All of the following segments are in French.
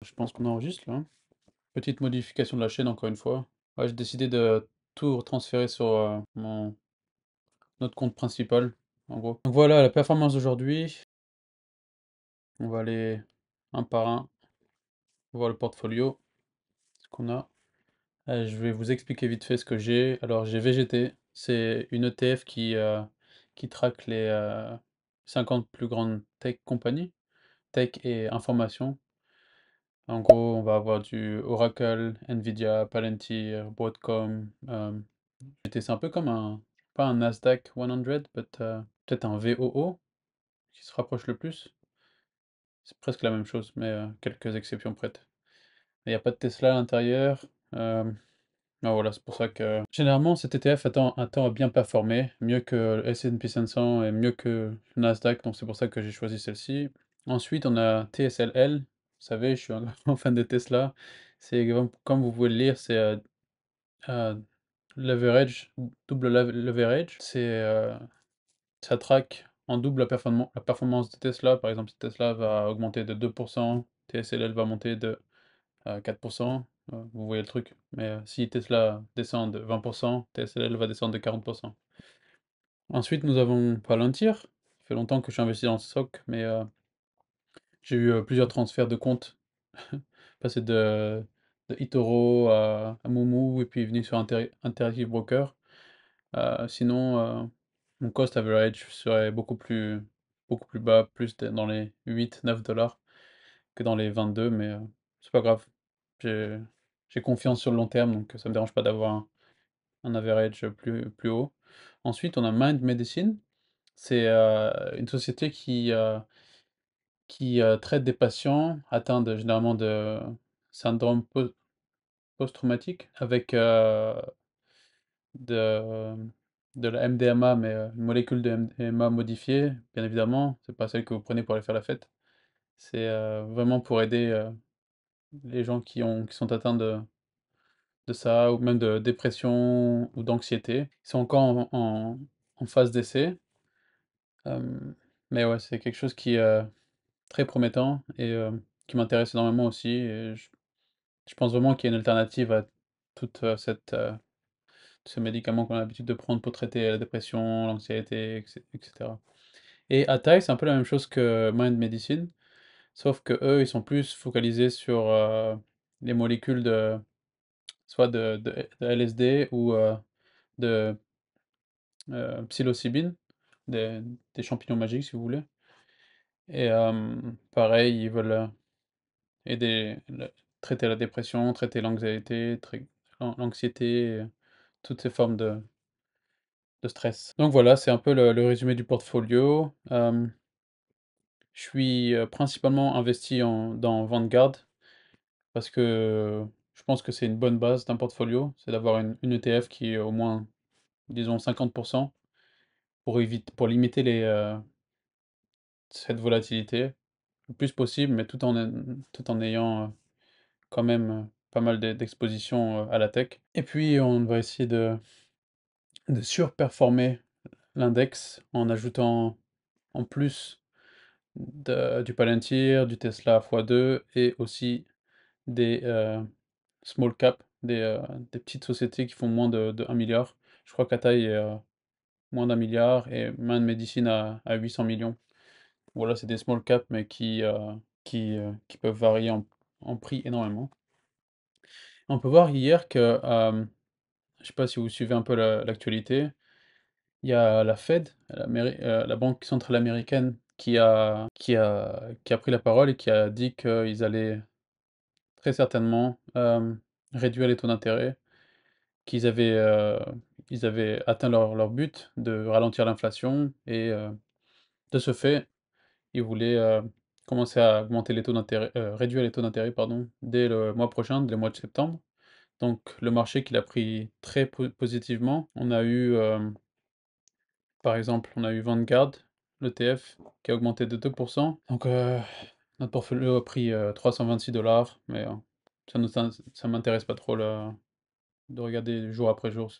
Je pense qu'on enregistre là, hein. Petite modification de la chaîne encore une fois. Ouais, j'ai décidé de tout transférer sur mon notre compte principal, en gros. Donc voilà la performance d'aujourd'hui. On va aller un par un, voir le portfolio, ce qu'on a. Je vais vous expliquer vite fait ce que j'ai. Alors j'ai VGT, c'est une ETF qui traque les 50 plus grandes tech compagnies, tech et information. En gros, on va avoir du Oracle, Nvidia, Palantir, Broadcom. C'est un peu comme un, pas un Nasdaq 100, peut-être un VOO qui se rapproche le plus. C'est presque la même chose, mais quelques exceptions prêtes. Il n'y a pas de Tesla à l'intérieur. Euh, voilà, c'est pour ça que généralement cet ETF attend à bien performer, mieux que le S&P 500 et mieux que le Nasdaq, donc c'est pour ça que j'ai choisi celle-ci. Ensuite, on a TSLL. Vous savez, je suis un grand fan de Tesla. C'est comme vous pouvez le lire, c'est euh, leverage, leverage. Ça traque en double la performance de Tesla. Par exemple, si Tesla va augmenter de 2%, TSLL va monter de 4%. Vous voyez le truc. Mais si Tesla descend de 20%, TSLL va descendre de 40%. Ensuite, nous avons Palantir. Ça fait longtemps que je suis investi dans ce stock, mais j'ai eu plusieurs transferts de comptes. Passé de eToro à Moomoo et puis venu sur Interactive Broker. Sinon, mon cost average serait beaucoup plus bas, dans les 8-9 $ que dans les 22, mais c'est pas grave. J'ai j'ai confiance sur le long terme, donc ça me dérange pas d'avoir un average plus haut. Ensuite, on a Mind Medicine. C'est une société qui traite des patients atteints généralement de syndrome post-traumatique avec de, de la MDMA, mais une molécule de MDMA modifiée, bien évidemment. C'est pas celle que vous prenez pour aller faire la fête. C'est vraiment pour aider les gens qui sont atteints de ça, ou même de dépression ou d'anxiété. Ils sont encore en phase d'essai, mais ouais, c'est quelque chose qui est très promettant et qui m'intéresse énormément aussi. Et je pense vraiment qu'il y a une alternative à toute ce médicament qu'on a l'habitude de prendre pour traiter la dépression, l'anxiété, etc. Et Atai, c'est un peu la même chose que Mind Medicine, sauf que eux, ils sont plus focalisés sur les molécules soit de LSD ou de psilocybine, des champignons magiques si vous voulez. Et pareil, ils veulent aider, traiter la dépression, traiter l'anxiété, l'anxiété, toutes ces formes de stress. Donc voilà, c'est un peu le résumé du portfolio. Je suis principalement investi dans Vanguard parce que je pense que c'est une bonne base d'un portfolio, c'est d'avoir une ETF qui est au moins, disons, 50% pour limiter cette volatilité le plus possible, mais tout en ayant quand même pas mal d'exposition à la tech. Et puis on va essayer de surperformer l'index en ajoutant en plus du Palantir, du Tesla x2 et aussi des small cap, des petites sociétés qui font moins de 1 milliard. Je crois qu'Atai est moins d'1 milliard et Mind Medicine à 800 millions. Voilà, c'est des small cap mais qui peuvent varier en prix énormément. On peut voir hier que, je sais pas si vous suivez un peu l'actualité, il y a la Fed, la Banque centrale américaine, qui a pris la parole et qui a dit qu'ils allaient très certainement réduire les taux d'intérêt, qu'ils avaient, ils avaient atteint leur but de ralentir l'inflation et de ce fait, ils voulaient commencer à augmenter les taux d'intérêt, réduire les taux d'intérêt, pardon, dès le mois prochain, dès le mois de septembre. Donc le marché qui l'a pris très positivement. On a eu, par exemple, on a eu Vanguard, l'ETF, qui a augmenté de 2%. Donc notre portfolio a pris 326 $, mais ça m'intéresse pas trop là, de regarder jour après jour.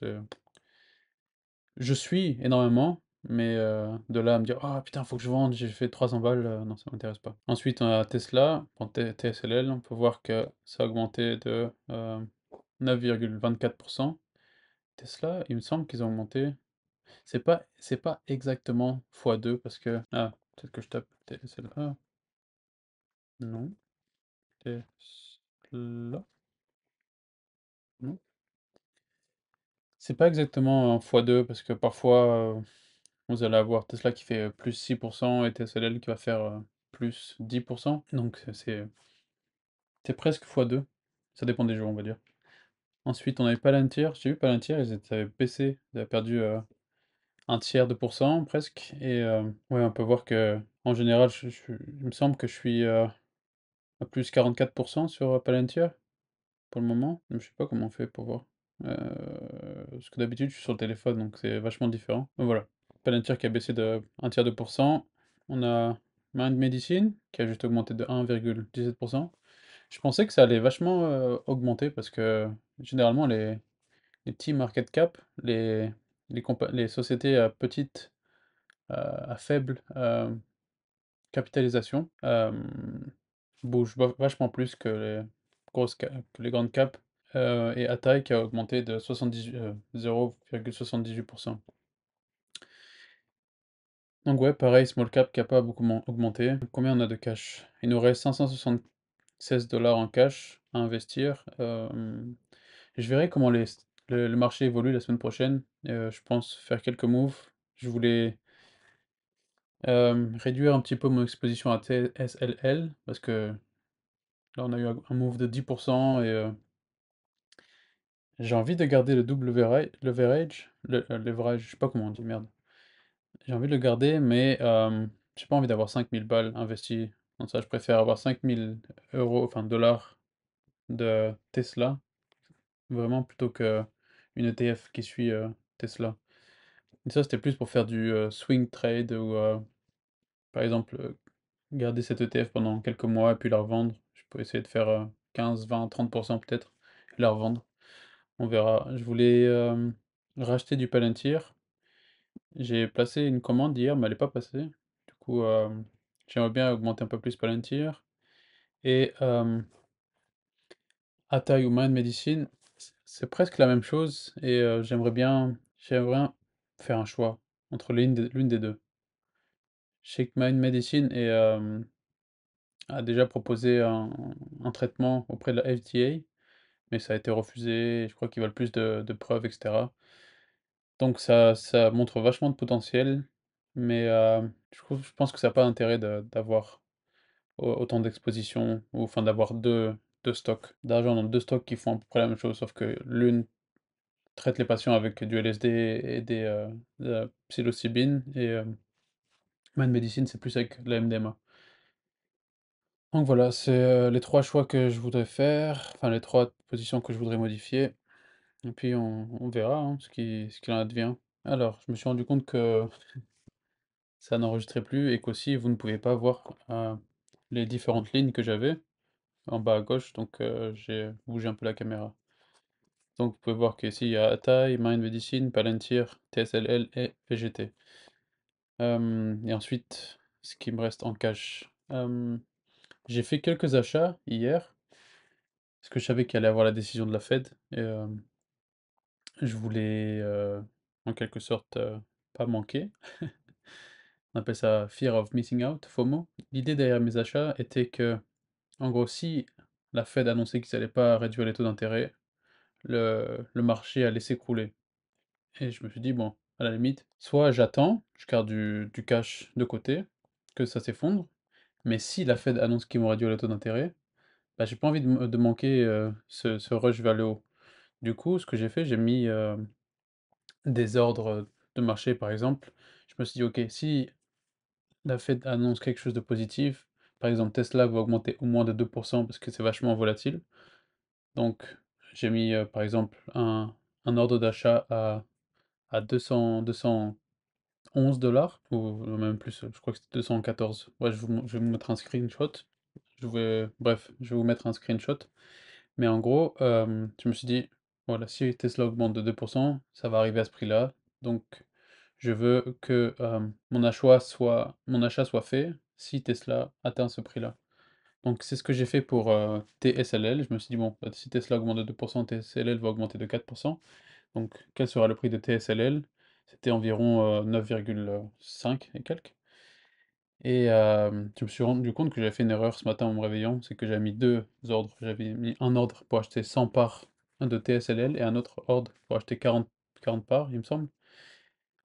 Je suis énormément, Mais de là à me dire: «Ah putain, faut que je vende, j'ai fait 300 balles», non, ça m'intéresse pas. Ensuite, on a Tesla, bon, TSLL, on peut voir que ça a augmenté de 9,24. Tesla, il me semble qu'ils ont augmenté. C'est pas exactement x2 parce que. Ah, peut-être que je tape TSLA. Non. Tesla. Non. C'est pas exactement un x2 parce que parfois vous allez avoir Tesla qui fait plus 6% et TSLL qui va faire plus 10%. Donc c'est presque x2. Ça dépend des jours, on va dire. Ensuite, on avait Palantir. J'ai vu Palantir, avaient baissé. Ils avaient perdu un tiers de pourcent presque. Et ouais, on peut voir que en général, il me semble que je suis à plus 44% sur Palantir pour le moment. Je sais pas comment on fait pour voir. Parce que d'habitude, je suis sur le téléphone, donc c'est vachement différent. Mais voilà. Palantir qui a baissé de un tiers de pourcent. On a Mind Medicine qui a juste augmenté de 1,17%. Je pensais que ça allait vachement augmenter parce que généralement les petits market cap, les sociétés à petite, à faible capitalisation, bougent vachement plus que les que les grandes caps. Et Atai qui a augmenté de 0,78%. Donc ouais, pareil, small cap qui a pas beaucoup augmenté. Combien on a de cash? Il nous reste 576 $ en cash à investir. Je verrai comment le marché évolue la semaine prochaine. Je pense faire quelques moves. Je voulais réduire un petit peu mon exposition à TSLL parce que là on a eu un move de 10% et j'ai envie de garder le double leverage, le leverage, je sais pas comment on dit, merde. J'ai envie de le garder, mais j'ai pas envie d'avoir 5000 balles investies dans ça. Je préfère avoir 5000 €, enfin dollars de Tesla, vraiment, plutôt que une ETF qui suit Tesla. Et ça, c'était plus pour faire du swing trade ou par exemple garder cette ETF pendant quelques mois et puis la revendre. Je peux essayer de faire 15, 20, 30% peut-être, et la revendre. On verra. Je voulais racheter du Palantir. J'ai placé une commande hier, mais elle n'est pas passée. Du coup, j'aimerais bien augmenter un peu plus Palantir. Et Atai ou Mind Medicine, c'est presque la même chose. Et j'aimerais bien faire un choix entre l'une des deux. Je sais que Mind Medicine a déjà proposé un traitement auprès de la FDA, mais ça a été refusé. Je crois qu'ils veulent plus de preuves, etc. Donc ça montre vachement de potentiel, mais je pense que ça n'a pas d'intérêt d'avoir autant d'exposition, ou enfin d'avoir deux stocks d'argent dans deux stocks qui font à peu près la même chose, sauf que l'une traite les patients avec du LSD et de la psilocybine, et Mind Medicine c'est plus avec la MDMA. Donc voilà, c'est les trois choix que je voudrais faire, enfin les trois positions que je voudrais modifier, et puis on verra hein, ce qu'il en advient. Alors, je me suis rendu compte que ça n'enregistrait plus et qu'aussi vous ne pouvez pas voir les différentes lignes que j'avais en bas à gauche, donc j'ai bougé un peu la caméra. Donc vous pouvez voir qu'ici il y a Atai, Mind Medicine, Palantir, TSLL et VGT. Et ensuite, ce qui me reste en cash. J'ai fait quelques achats hier, parce que je savais qu'il allait avoir la décision de la Fed, et je voulais en quelque sorte pas manquer. On appelle ça Fear of Missing Out, FOMO. L'idée derrière mes achats était que, en gros, si la Fed annonçait qu'ils n'allaient pas réduire les taux d'intérêt, le marché allait s'écrouler. Et je me suis dit, bon, à la limite, soit j'attends, je garde du cash de côté, que ça s'effondre, mais si la Fed annonce qu'ils vont réduire les taux d'intérêt, bah, j'ai pas envie de manquer ce rush vers le haut. Du coup, ce que j'ai fait, j'ai mis des ordres de marché, par exemple. Je me suis dit, ok, si la Fed annonce quelque chose de positif, par exemple Tesla va augmenter au moins de 2% parce que c'est vachement volatile. Donc j'ai mis par exemple un ordre d'achat à 211 $, ou même plus, je crois que c'était 214. Ouais, je vais vous mettre un screenshot. Bref, je vais vous mettre un screenshot. Mais en gros, je me suis dit, voilà, si Tesla augmente de 2%, ça va arriver à ce prix-là. Donc Je veux que, mon achat soit fait si Tesla atteint ce prix-là. Donc c'est ce que j'ai fait pour, TSLL. Je me suis dit: «Bon, bah, si Tesla augmente de 2, TSLL va augmenter de 4. Donc quel sera le prix de TSLL?» C'était environ, 9,5 et quelques. Et je me suis rendu compte que j'avais fait une erreur ce matin en me réveillant, c'est que j'avais mis 2 ordres. J'avais mis un ordre pour acheter 100 parts de TSLL et un autre ordre pour acheter 40 parts, il me semble.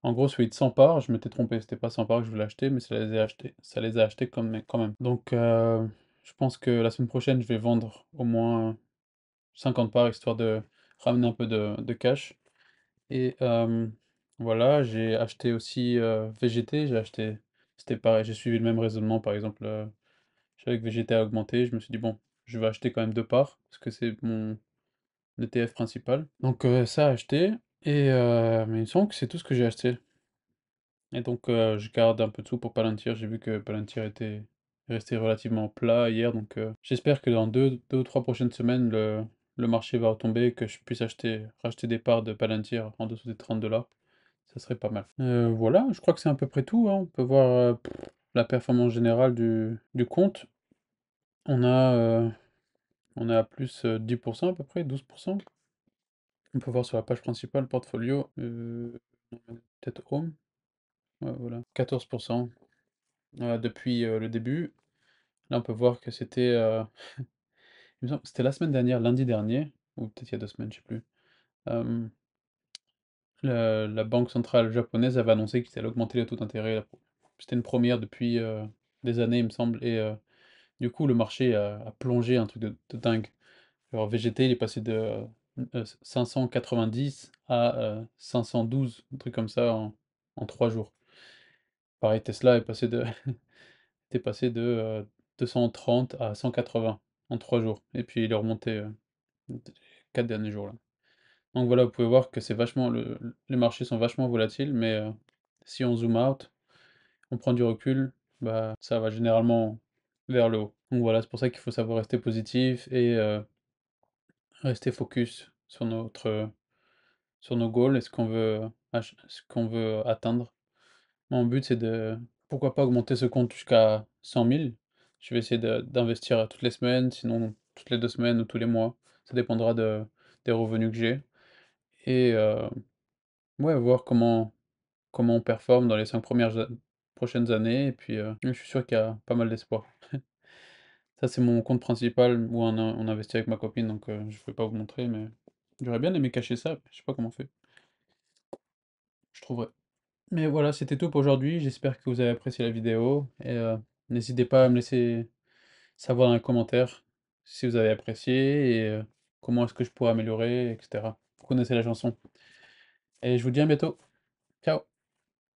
En gros, celui de 100 parts, je m'étais trompé, c'était pas 100 parts que je voulais acheter, mais ça les a achetés quand même. Donc je pense que la semaine prochaine, je vais vendre au moins 50 parts, histoire de ramener un peu de cash. Et voilà, j'ai acheté aussi, VGT, c'était pareil, j'ai suivi le même raisonnement. Par exemple, je savais que VGT a augmenté, je me suis dit: «Bon, je vais acheter quand même 2 parts», parce que c'est mon ETF principal. Donc ça acheté. Et mais il me semble que c'est tout ce que j'ai acheté. Et donc je garde un peu de sous pour Palantir. J'ai vu que Palantir était resté relativement plat hier, donc j'espère que dans deux ou 3 prochaines semaines, le marché va retomber et que je puisse racheter des parts de Palantir en dessous des 30 $. Ça serait pas mal. Voilà, je crois que c'est à peu près tout, hein. On peut voir, la performance générale du compte. On a, on est à plus, 10% à peu près, 12%. On peut voir sur la page principale, portfolio, peut-être home, ouais, voilà, 14%, depuis, le début. Là, on peut voir que c'était, il me semble que c'était la semaine dernière, lundi dernier, ou peut-être il y a 2 semaines, je sais plus. Hem, la banque centrale japonaise avait annoncé qu'ils allaient augmenter les taux d'intérêt. C'était une première depuis, des années, il me semble. Et du coup, le marché a plongé, un truc de dingue. Alors VGT, il est passé de, 590 à, 512, un truc comme ça en 3 jours. Pareil, Tesla est passé de, 230 à 180 en 3 jours. Et puis il est remonté, 4 derniers jours là. Donc voilà, vous pouvez voir que c'est vachement les marchés sont vachement volatiles, mais si on zoom out, on prend du recul, bah ça va généralement vers le haut. Donc voilà, c'est pour ça qu'il faut savoir rester positif et rester focus sur nos goals et ce qu'on veut atteindre. Mon but, c'est de, pourquoi pas, augmenter ce compte jusqu'à 100 000. Je vais essayer d'investir toutes les semaines, sinon toutes les 2 semaines ou tous les mois. Ça dépendra des revenus que j'ai. Et ouais, voir comment on performe dans les 5 prochaines années. Et puis je suis sûr qu'il y a pas mal d'espoir. Ça, c'est mon compte principal où on investit avec ma copine, donc je ne vais pas vous montrer, mais j'aurais bien aimé cacher ça. Je sais pas comment on fait. Je trouverai. Mais voilà, c'était tout pour aujourd'hui. J'espère que vous avez apprécié la vidéo. Et n'hésitez pas à me laisser savoir dans les commentaires si vous avez apprécié et comment est-ce que je pourrais améliorer, etc. Vous connaissez la chanson. Et je vous dis à bientôt. Ciao!